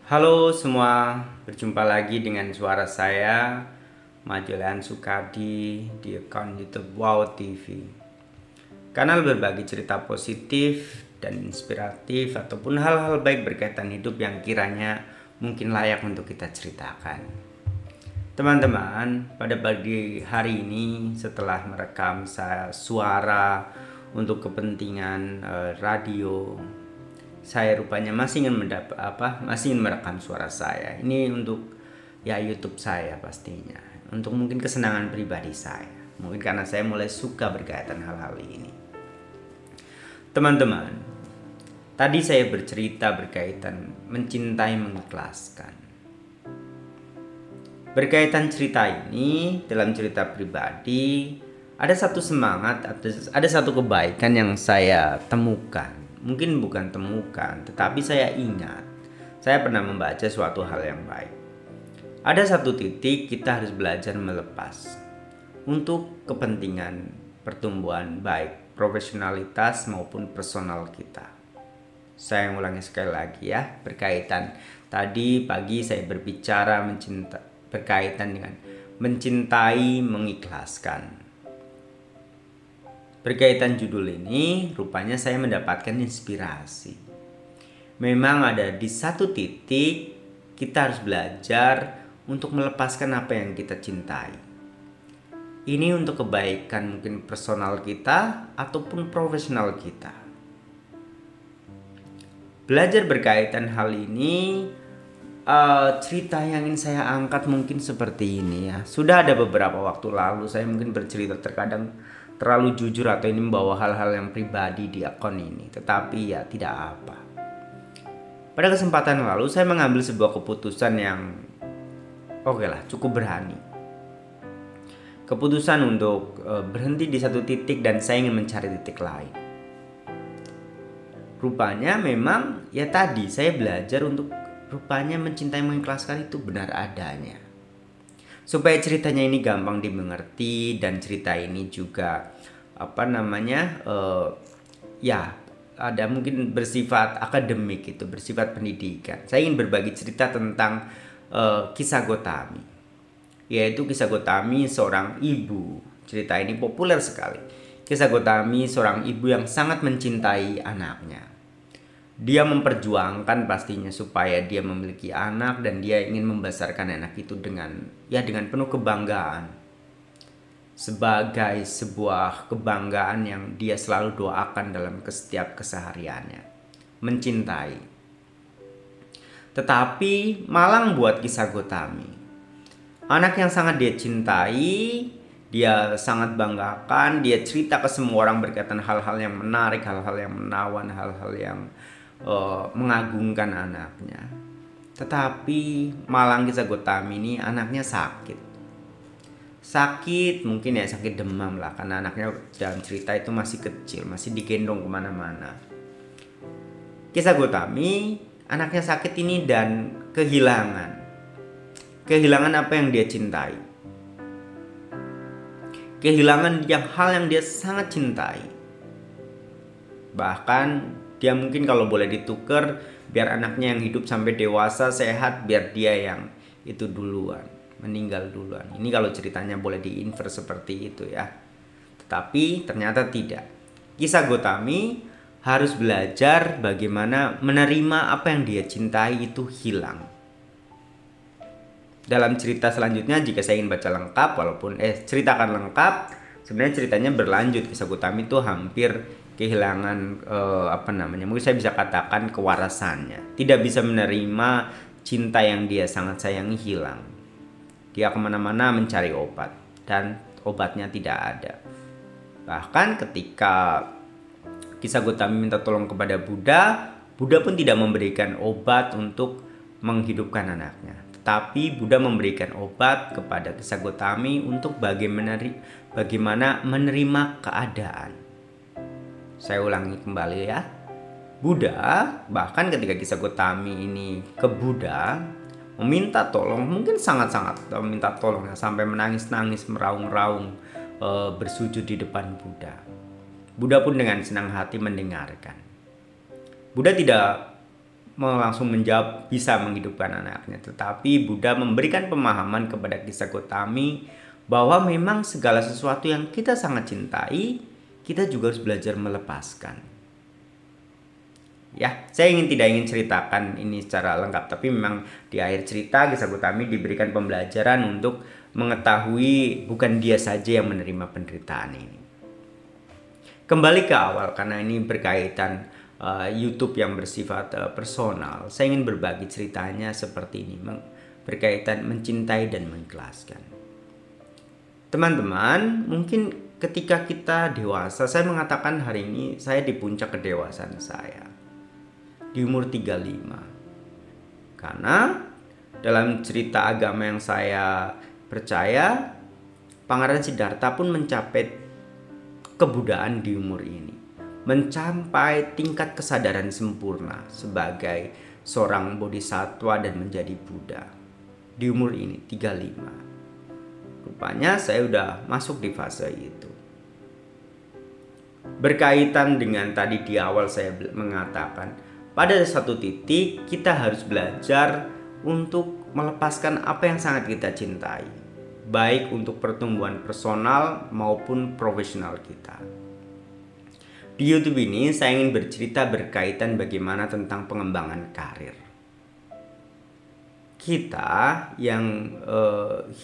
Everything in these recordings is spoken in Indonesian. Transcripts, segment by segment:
Halo semua, berjumpa lagi dengan suara saya, Majelan Sukadi di akun YouTube Wow TV. Kanal berbagi cerita positif dan inspiratif ataupun hal-hal baik berkaitan hidup yang kiranya mungkin layak untuk kita ceritakan. Teman-teman, pada pagi hari ini setelah merekam suara untuk kepentingan radio, saya rupanya masih ingin merekam suara saya. Ini untuk YouTube saya pastinya. Untuk mungkin kesenangan pribadi saya. Mungkin karena saya mulai suka berkaitan hal-hal ini. Teman-teman, tadi saya bercerita berkaitan mencintai mengikhlaskan. Berkaitan cerita ini, dalam cerita pribadi, ada satu semangat, ada satu kebaikan yang saya temukan. Mungkin bukan temukan, tetapi saya ingat. Saya pernah membaca suatu hal yang baik. Ada satu titik kita harus belajar melepas. Untuk kepentingan pertumbuhan baik, profesionalitas maupun personal kita. Saya ulangi sekali lagi ya, berkaitan. Tadi pagi saya berbicara berkaitan dengan mencintai mengikhlaskan. Berkaitan judul ini, rupanya saya mendapatkan inspirasi. Memang ada di satu titik kita harus belajar untuk melepaskan apa yang kita cintai. Ini untuk kebaikan mungkin personal kita ataupun profesional kita. Belajar berkaitan hal ini, cerita yang ingin saya angkat mungkin seperti ini ya. Sudah ada beberapa waktu lalu saya mungkin bercerita terkadang terlalu jujur atau ini membawa hal-hal yang pribadi di akun ini. Tetapi ya tidak apa. Pada kesempatan lalu saya mengambil sebuah keputusan yang cukup berani. Keputusan untuk berhenti di satu titik dan saya ingin mencari titik lain. Rupanya memang ya tadi saya belajar untuk rupanya mencintai mengikhlaskan itu benar adanya. Supaya ceritanya ini gampang dimengerti dan cerita ini juga ada mungkin bersifat akademik itu, bersifat pendidikan. Saya ingin berbagi cerita tentang kisah Gotami, yaitu kisah Gotami seorang ibu. Cerita ini populer sekali. Kisah Gotami seorang ibu yang sangat mencintai anaknya. Dia memperjuangkan pastinya supaya dia memiliki anak dan dia ingin membesarkan anak itu dengan penuh kebanggaan. Sebagai sebuah kebanggaan yang dia selalu doakan dalam setiap kesehariannya. Mencintai. Tetapi malang buat kisah Gotami. Anak yang sangat dia cintai, dia sangat banggakan, dia cerita ke semua orang berkaitan hal-hal yang menarik, hal-hal yang menawan, hal-hal yang mengagungkan anaknya. Tetapi malang kisah Gotami ini anaknya sakit mungkin ya sakit demam lah, karena anaknya dalam cerita itu masih kecil, masih digendong kemana-mana. Kisah Gotami anaknya sakit ini dan kehilangan apa yang dia cintai, kehilangan hal yang dia sangat cintai. Bahkan dia mungkin kalau boleh ditukar, biar anaknya yang hidup sampai dewasa sehat, biar dia yang itu duluan, meninggal duluan. Ini kalau ceritanya boleh diinfer seperti itu ya. Tetapi ternyata tidak. Kisah Gotami harus belajar bagaimana menerima apa yang dia cintai itu hilang. Dalam cerita selanjutnya, jika saya ingin baca lengkap, ceritakan lengkap, sebenarnya ceritanya berlanjut. Kisah Gotami itu hampir kehilangan mungkin saya bisa katakan kewarasannya, tidak bisa menerima cinta yang dia sangat sayangi hilang. Dia kemana-mana mencari obat dan obatnya tidak ada. Bahkan ketika kisah Gotami minta tolong kepada Buddha pun tidak memberikan obat untuk menghidupkan anaknya, tetapi Buddha memberikan obat kepada kisah Gotami untuk bagaimana menerima keadaan. Saya ulangi kembali ya. Buddha bahkan ketika kisah Gotami ini ke Buddha meminta tolong, mungkin sangat-sangat meminta tolong ya, sampai menangis-nangis, meraung-raung, bersujud di depan Buddha. Buddha pun dengan senang hati mendengarkan. Buddha tidak langsung menjawab bisa menghidupkan anaknya, tetapi Buddha memberikan pemahaman kepada kisah Gotami bahwa memang segala sesuatu yang kita sangat cintai, kita juga harus belajar melepaskan. Ya, saya tidak ingin ceritakan ini secara lengkap, tapi memang di akhir cerita kisah Gotami diberikan pembelajaran untuk mengetahui bukan dia saja yang menerima penderitaan ini. Kembali ke awal, karena ini berkaitan YouTube yang bersifat personal, saya ingin berbagi ceritanya seperti ini, berkaitan mencintai dan mengikhlaskan. Teman-teman, mungkin ketika kita dewasa, saya mengatakan hari ini saya di puncak kedewasaan saya, di umur 35. Karena dalam cerita agama yang saya percaya, Pangeran Siddhartha pun mencapai kebudaan di umur ini, mencapai tingkat kesadaran sempurna sebagai seorang bodhisattva dan menjadi Buddha di umur ini 35. Rupanya saya udah masuk di fase itu. Berkaitan dengan tadi di awal saya mengatakan, pada satu titik kita harus belajar untuk melepaskan apa yang sangat kita cintai, baik untuk pertumbuhan personal maupun profesional kita. Di YouTube ini saya ingin bercerita berkaitan bagaimana tentang pengembangan karir. Kita yang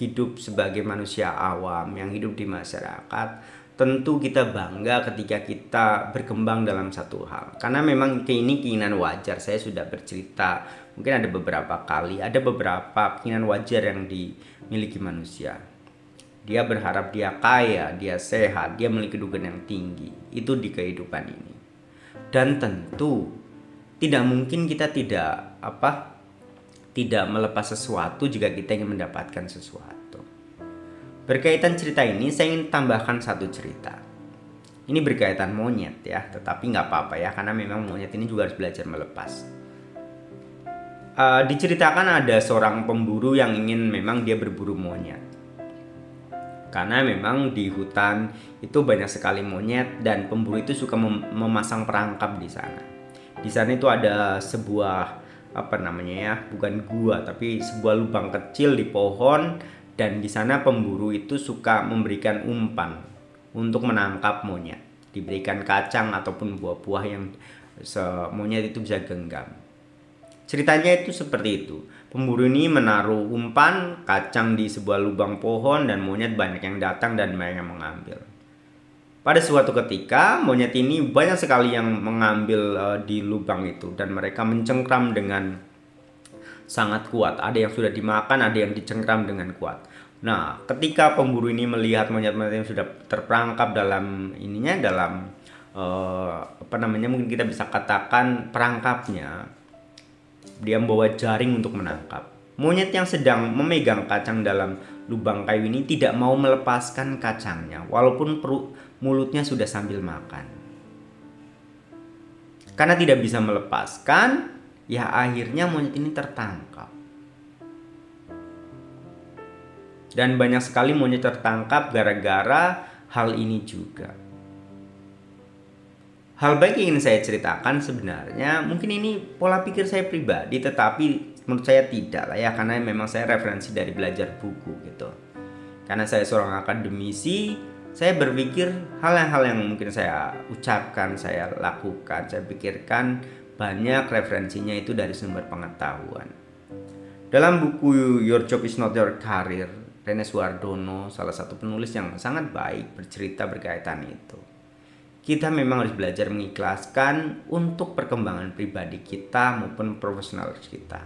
hidup sebagai manusia awam, yang hidup di masyarakat, tentu kita bangga ketika kita berkembang dalam satu hal. Karena memang ini keinginan wajar. Saya sudah bercerita, mungkin ada beberapa kali, ada beberapa keinginan wajar yang dimiliki manusia. Dia berharap dia kaya, dia sehat, dia memiliki kedudukan yang tinggi. Itu di kehidupan ini. Dan tentu tidak mungkin kita tidak melepas sesuatu jika kita ingin mendapatkan sesuatu. Berkaitan cerita ini, saya ingin tambahkan satu cerita. Ini berkaitan monyet ya, tetapi nggak apa-apa ya, karena memang monyet ini juga harus belajar melepas. Diceritakan ada seorang pemburu yang ingin memang dia berburu monyet. Karena memang di hutan itu banyak sekali monyet dan pemburu itu suka memasang perangkap di sana. Di sana itu ada sebuah bukan gua tapi sebuah lubang kecil di pohon, dan di sana pemburu itu suka memberikan umpan untuk menangkap monyet. Diberikan kacang ataupun buah-buah yang monyet itu bisa genggam. Ceritanya itu seperti itu. Pemburu ini menaruh umpan kacang di sebuah lubang pohon dan monyet banyak yang datang dan banyak yang mengambil. Pada suatu ketika monyet ini banyak sekali yang mengambil di lubang itu dan mereka mencengkram dengan sangat kuat. Ada yang sudah dimakan, ada yang dicengkram dengan kuat. Nah, ketika pemburu ini melihat monyet-monyet yang sudah terperangkap dalam mungkin kita bisa katakan perangkapnya, dia membawa jaring untuk menangkap. Monyet yang sedang memegang kacang dalam lubang kayu ini tidak mau melepaskan kacangnya walaupun mulutnya sudah sambil makan. Karena tidak bisa melepaskan, ya akhirnya monyet ini tertangkap. Dan banyak sekali monyet tertangkap gara-gara hal ini juga. Hal baik yang ingin saya ceritakan sebenarnya, mungkin ini pola pikir saya pribadi, tetapi menurut saya tidak lah ya, karena memang saya referensi dari belajar buku gitu. Karena saya seorang akademisi, saya berpikir hal-hal yang mungkin saya ucapkan, saya lakukan, saya pikirkan banyak referensinya itu dari sumber pengetahuan. Dalam buku Your Job is Not Your Career, Rene Suardono, salah satu penulis yang sangat baik, bercerita berkaitan itu. Kita memang harus belajar mengikhlaskan untuk perkembangan pribadi kita maupun profesional kita.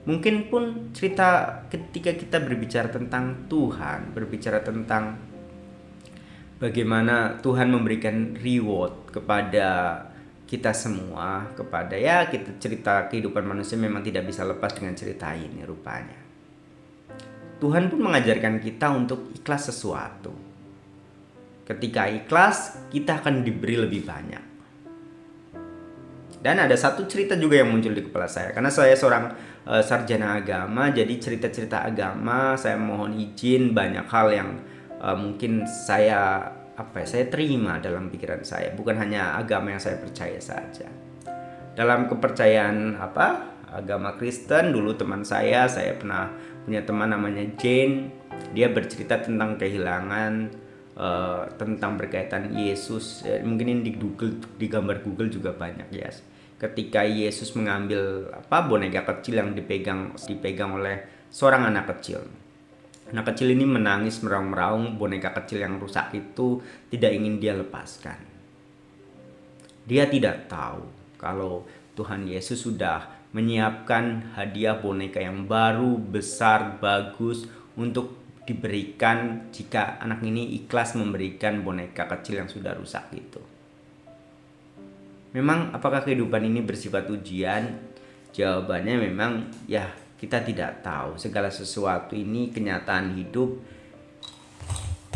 Mungkin pun cerita ketika kita berbicara tentang Tuhan, berbicara tentang bagaimana Tuhan memberikan reward kepada kita semua, kepada kita cerita kehidupan manusia memang tidak bisa lepas dengan cerita ini rupanya. Tuhan pun mengajarkan kita untuk ikhlas sesuatu. Ketika ikhlas, kita akan diberi lebih banyak. Dan ada satu cerita juga yang muncul di kepala saya. Karena saya seorang sarjana agama, jadi cerita-cerita agama saya mohon izin banyak hal yang mungkin saya terima dalam pikiran saya. Bukan hanya agama yang saya percaya saja. Dalam kepercayaan agama Kristen, dulu teman saya pernah punya teman namanya Jane. Dia bercerita tentang kehilangan, tentang berkaitan Yesus. Mungkin ini di gambar Google juga banyak ya. Ketika Yesus mengambil boneka kecil yang dipegang oleh seorang anak kecil. Anak kecil ini menangis meraung-raung, boneka kecil yang rusak itu tidak ingin dia lepaskan. Dia tidak tahu kalau Tuhan Yesus sudah menyiapkan hadiah boneka yang baru, besar, bagus untuk diberikan jika anak ini ikhlas memberikan boneka kecil yang sudah rusak itu. Memang apakah kehidupan ini bersifat ujian? Jawabannya memang ya, kita tidak tahu. Segala sesuatu ini kenyataan hidup.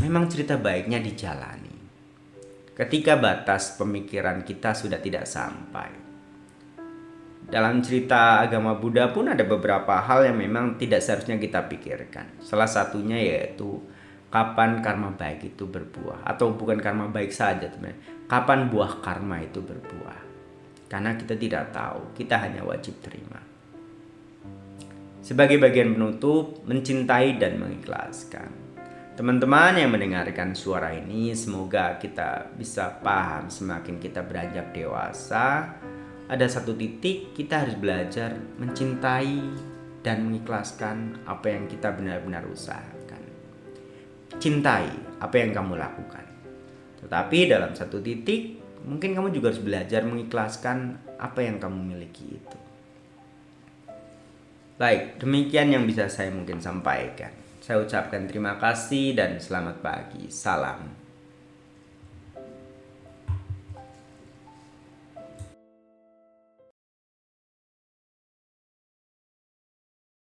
Memang cerita baiknya dijalani ketika batas pemikiran kita sudah tidak sampai. Dalam cerita agama Buddha pun ada beberapa hal yang memang tidak seharusnya kita pikirkan. Salah satunya yaitu kapan karma baik itu berbuah, atau bukan karma baik saja teman. Kapan buah karma itu berbuah? Karena kita tidak tahu, kita hanya wajib terima. Sebagai bagian penutup, mencintai dan mengikhlaskan. Teman-teman yang mendengarkan suara ini, semoga kita bisa paham semakin kita beranjak dewasa. Ada satu titik kita harus belajar mencintai dan mengikhlaskan apa yang kita benar-benar usahakan. Cintai apa yang kamu lakukan. Tetapi dalam satu titik, mungkin kamu juga harus belajar mengikhlaskan apa yang kamu miliki itu. Baik, demikian yang bisa saya mungkin sampaikan. Saya ucapkan terima kasih dan selamat pagi. Salam.